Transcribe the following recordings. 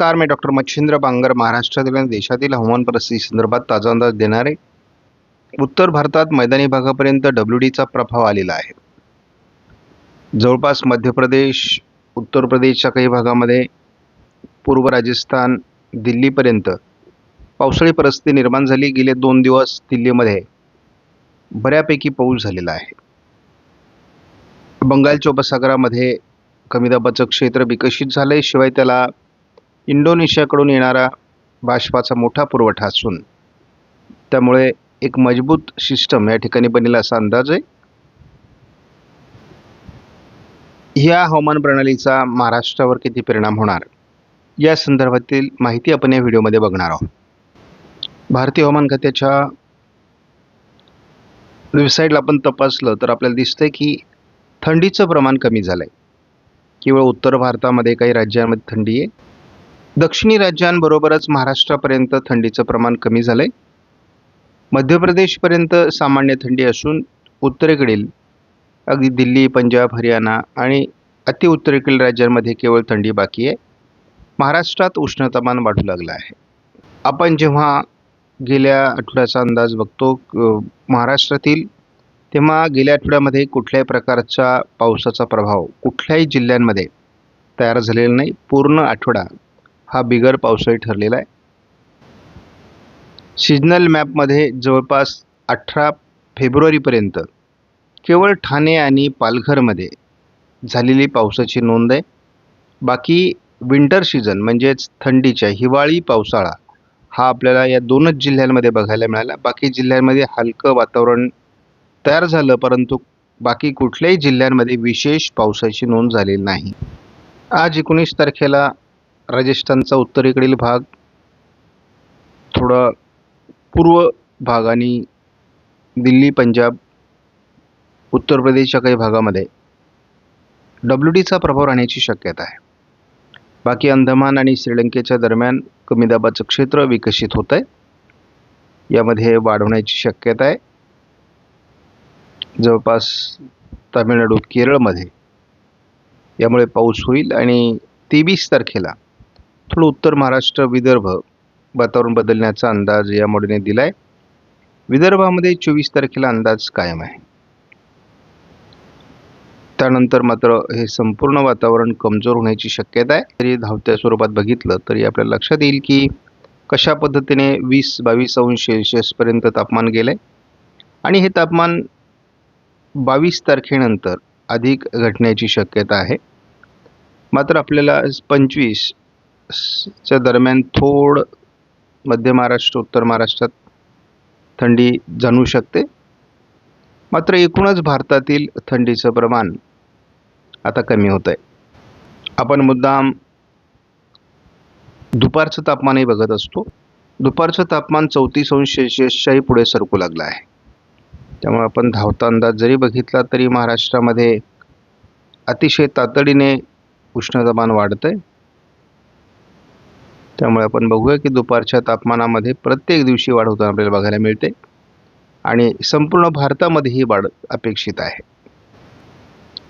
नमस्कार, मी डॉक्टर मच्छिंद्र बांगर महाराष्ट्रातील आणि देशातील हवामान परिस्थिती संदर्भात ताजा अंदाज देणार आहे. उत्तर भारतात मैदानी भागापर्यंत डब्ल्यूडीचा प्रभाव आलेला आहे. जवळपास मध्य प्रदेश, उत्तर प्रदेशच्या काही भागामध्ये, पूर्व राजस्थान, दिल्लीपर्यंत पावसाळी परिस्थिती निर्माण झाली. गेले 2 दिवस दिल्लीमध्ये बऱ्यापैकी पाऊस झालेला आहे. बंगालच्या उपसागरामध्ये कमी दाबाचं क्षेत्र विकसित झालंय. शिवाय त्याला इंडोनेशियाकडून येणारा बाष्पाचा मोठा पुरवठा असून त्यामुळे एक मजबूत सिस्टम या ठिकाणी बनेल असा अंदाज आहे. या हवामान प्रणालीचा महाराष्ट्रावर किती परिणाम होणार या संदर्भातील माहिती आपण या व्हिडिओमध्ये बघणार आहोत. भारतीय हवामान खात्याच्या वेबसाईटला आपण तपासलं तर आपल्याला दिसतंय की थंडीचं प्रमाण कमी झालंय. केवळ उत्तर भारतामध्ये काही राज्यांमध्ये थंडी आहे. दक्षिणी राज्यांबरोबरच महाराष्ट्रापर्यंत थंडीचं प्रमाण कमी झालंय. मध्य प्रदेशपर्यंत सामान्य थंडी असून उत्तरेकडील अगदी दिल्ली, पंजाब, हरियाणा आणि अतिउत्तरेकडील राज्यांमध्ये केवळ थंडी बाकी आहे. महाराष्ट्रात उष्णतामान वाढू लागलं आहे. आपण जेव्हा गेल्या आठवड्याचा अंदाज बघतो महाराष्ट्रातील, तेव्हा गेल्या आठवड्यामध्ये कुठल्याही प्रकारचा पावसाचा प्रभाव कुठल्याही जिल्ह्यांमध्ये तयार झालेला नाही. पूर्ण आठवडा हा बिगर पावसाळी ठरलेला आहे. सिजनल मॅपमध्ये जवळपास 18 फेब्रुवारीपर्यंत केवळ ठाणे आणि पालघरमध्ये झालेली पावसाची नोंद आहे. बाकी विंटर सीझन म्हणजेच थंडीच्या हिवाळी पावसाळा हा आपल्याला या 2च जिल्ह्यांमध्ये बघायला मिळाला. बाकी जिल्ह्यांमध्ये हलकं वातावरण तयार झालं, परंतु बाकी कुठल्याही जिल्ह्यांमध्ये विशेष पावसाची नोंद झालेली नाही. आज 19 तारखेला राजस्थानचा उत्तरेकडील भाग, थोडा पूर्व भाग आणि दिल्ली, पंजाब, उत्तर प्रदेशच्या काही भागामध्ये डब्ल्यूडीचा प्रभाव राहण्याची शक्यता आहे. बाकी अंदमान आणि श्रीलंकेच्या दरम्यान कमी दाबाचं क्षेत्र विकसित होत आहे. यामध्ये वाढ होण्याची शक्यता आहे. जवळपास तामिळनाडू, केरळमध्ये यामुळे पाऊस होईल आणि 23 तारखेला थोडं उत्तर महाराष्ट्र, विदर्भ वातावरण बदलण्याचा अंदाज या मोडीने दिला आहे. विदर्भामध्ये 24 तारखेला अंदाज कायम आहे. त्यानंतर मात्र हे संपूर्ण वातावरण कमजोर होण्याची शक्यता आहे. तरी धावत्या स्वरूपात बघितलं तरी आपल्याला लक्षात येईल की कशा पद्धतीने 20-22 अंश सेल्सिअसपर्यंत तापमान गेलं आहे आणि हे तापमान 22 तारखेनंतर अधिक घटण्याची शक्यता आहे. मात्र आपल्याला 25च्या दरम्यान थोडं मध्य महाराष्ट्र, उत्तर महाराष्ट्रात थंडी जाणवू शकते. मात्र एकूणच भारतातील थंडीचं प्रमाण आता कमी होत आहे. आपण मुद्दाम दुपारचं तापमानही बघत असतो. दुपारचं तापमान 34 अंश सेल्सिअसच्याही पुढे सरकू लागलं आहे. त्यामुळे आपण धावता अंदाज जरी बघितला तरी महाराष्ट्रामध्ये अतिशय तातडीने उष्णतामान वाढतंय. त्यामुळे आपण बघूया की दुपारच्या तापमानामध्ये प्रत्येक दिवशी वाढ होताना आपल्याला बघायला मिळते आणि संपूर्ण भारतामध्ये ही वाढ अपेक्षित आहे.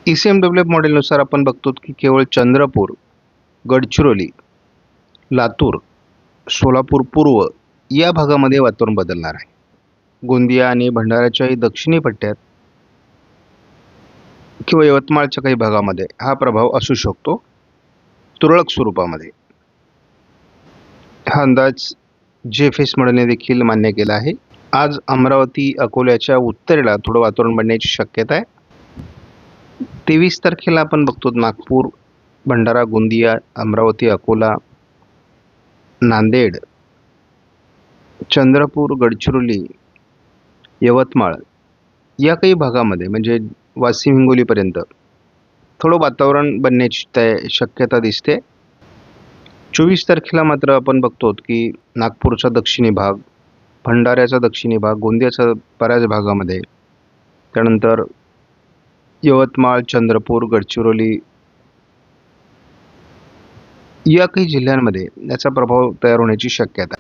ECMWF मॉडेलनुसार आपण बघतो की केवळ चंद्रपूर, गडचिरोली, लातूर, सोलापूर पूर्व या भागामध्ये वातावरण बदलणार आहे. गोंदिया आणि भंडाऱ्याच्याही दक्षिणी पट्ट्यात किंवा यवतमाळच्या काही भागामध्ये हा प्रभाव असू शकतो तुरळक स्वरूपामध्ये. हा अंदाज GFS मॉडेलने देखील मान्य केला आहे. आज अमरावती, अकोल्याच्या उत्तरेला थोडं वातावरण बनण्याची शक्यता आहे. 23 तारखेला आपण बघतो नागपूर, भंडारा, गोंदिया, अमरावती, अकोला, नांदेड, चंद्रपूर, गडचिरोली, यवतमाळ या काही भागामध्ये म्हणजे वाशिम, हिंगोलीपर्यंत थोडं वातावरण बनण्याची शक्यता दिसते. 24 तारखेला मात्र आपण बघतो की नागपूरचा दक्षिणी भाग, भंडाऱ्याचा दक्षिणी भाग, गोंदियाच्या बऱ्याच भागामध्ये, त्यानंतर यवतमाळ, चंद्रपूर, गडचिरोली या काही जिल्ह्यांमध्ये याचा प्रभाव तयार होण्याची शक्यता.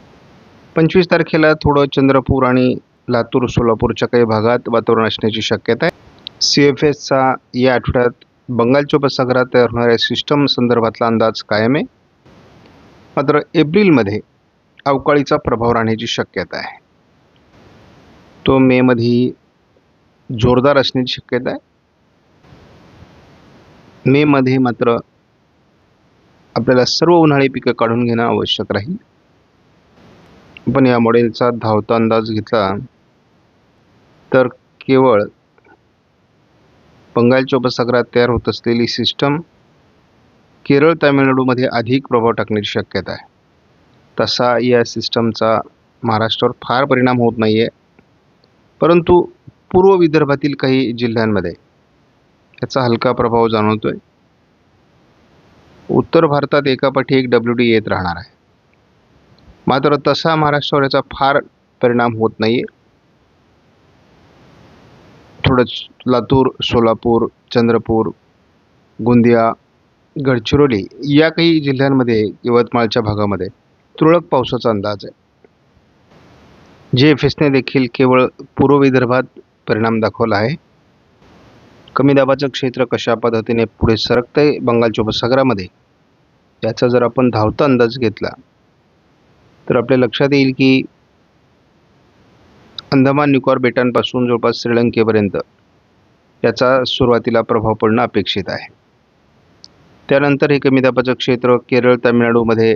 25 तारखेला थोडं चंद्रपूर आणि लातूर, सोलापूरच्या काही भागात वातावरण असण्याची शक्यता आहे. CFSचा या आठवड्यात बंगालच्या उपसागरात तयार होणाऱ्या सिस्टम संदर्भातला अंदाज कायम आहे. मात्र एप्रिलमध्ये अवकाळीचा प्रभाव राहण्याची शक्यता आहे. तो मेमध्ये जोरदार असण्याची शक्यता आहे. मेमध्ये मात्र आपल्याला सर्व उन्हाळी पिकं काढून घेणं आवश्यक राहील. पण या मॉडेलचा धावता अंदाज घेतला तर केवळ बंगालच्या उपसागरात तयार होत असलेली सिस्टम केरळ तामिळनाडूमध्ये अधिक प्रभाव टाकण्याची शक्यता आहे. तसा या सिस्टमचा महाराष्ट्रावर फार परिणाम होत नाही आहे, परंतु पूर्व विदर्भातील काही जिल्ह्यांमध्ये याचा हलका प्रभाव जाणवतोय. उत्तर भारतात एकापाठी एक WD येत राहणार आहे, मात्र तसा महाराष्ट्रावर याचा फार परिणाम होत नाही आहे. थोडं लातूर, सोलापूर, चंद्रपूर, गोंदिया, गडचिरोली या काही जिल्ह्यांमध्ये, यवतमाळच्या भागामध्ये तुरळक पावसाचा अंदाज आहे. JFSने देखील केवळ पूर्व विदर्भात परिणाम दाखवला आहे. कमी दाबाचं क्षेत्र कशा पद्धतीने पुढे सरकतंय बंगालच्या उपसागरामध्ये, याचा जर आपण धावता अंदाज घेतला तर आपल्या लक्षात येईल की अंदमान निकोबार बेटांपासून जवळपास श्रीलंकेपर्यंत याचा सुरुवातीला प्रभाव पडणं अपेक्षित आहे. त्यानंतर हे कमी दाबाचं क्षेत्र केरळ तामिळनाडूमध्ये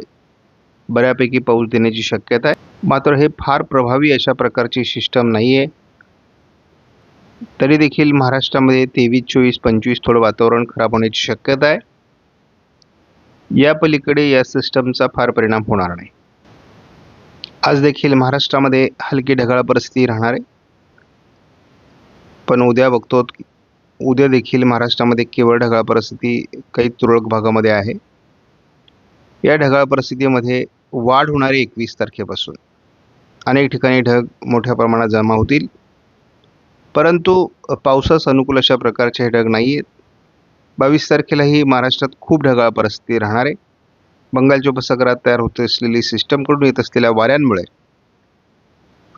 बऱ्यापैकी पाऊस देण्याची शक्यता आहे. मात्र हे फार प्रभावी अशा प्रकारची सिस्टम नाही आहे. तरी देखील महाराष्ट्रामध्ये 23, 24, 25 थोडं वातावरण खराब होण्याची शक्यता आहे. या पलीकडे या सिस्टमचा फार परिणाम होणार नाही. आज देखील महाराष्ट्रामध्ये हलकी ढगाळ परिस्थिती राहणार आहे, पण उद्या बघतो उद्या देखील महाराष्ट्रामध्ये केवळ ढगाळ परिस्थिती काही तुरळक भागामध्ये आहे. या ढगाळ परिस्थितीमध्ये वाढ होणारी 21 तारखेपासून अनेक ठिकाणी ढग मोठ्या प्रमाणात जमा होतील, परंतु पावसास अनुकूल अशा प्रकारचे हे ढग नाही आहेत. 22 तारखेलाही महाराष्ट्रात खूप ढगाळ परिस्थिती राहणार आहे. बंगालच्या उपसागरात तयार होत असलेली सिस्टमकडून येत असलेल्या वाऱ्यांमुळे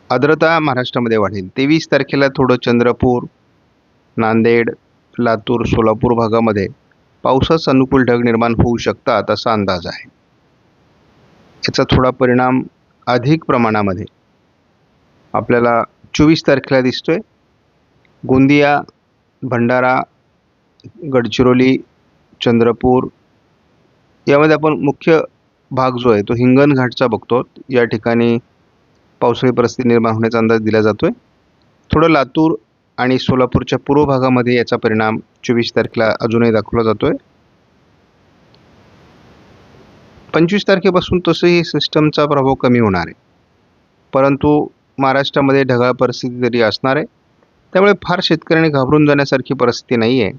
आर्द्रता महाराष्ट्रामध्ये वाढेल. 23 तारखेला थोडं चंद्रपूर, नांदेड, लातूर, सोलापूर भागामध्ये पावसास अनुकूल ढग निर्माण होऊ शकतात असा अंदाज आहे. याचा थोडा परिणाम अधिक प्रमाणामध्ये आपल्याला 24 तारखेला दिसतोय. गोंदिया, भंडारा, गडचिरोली, चंद्रपूर यामध्ये आपण मुख्य भाग जो आहे तो हिंगणघाटचा बघतो. या ठिकाणी पावसाळी परिस्थिती निर्माण होण्याचा अंदाज दिला जातोय. थोडं लातूर आणि सोलापूरच्या पूर्व भागामध्ये याचा परिणाम 24 तारखेला अजूनही दाखवला जातोय. 25 तारखेपासून तसंही सिस्टमचा प्रभाव कमी होणार आहे, परंतु महाराष्ट्रामध्ये ढगाळ परिस्थिती तरी असणार आहे. त्यामुळे फार शेतकऱ्यांनी घाबरून जाण्यासारखी परिस्थिती नाही आहे.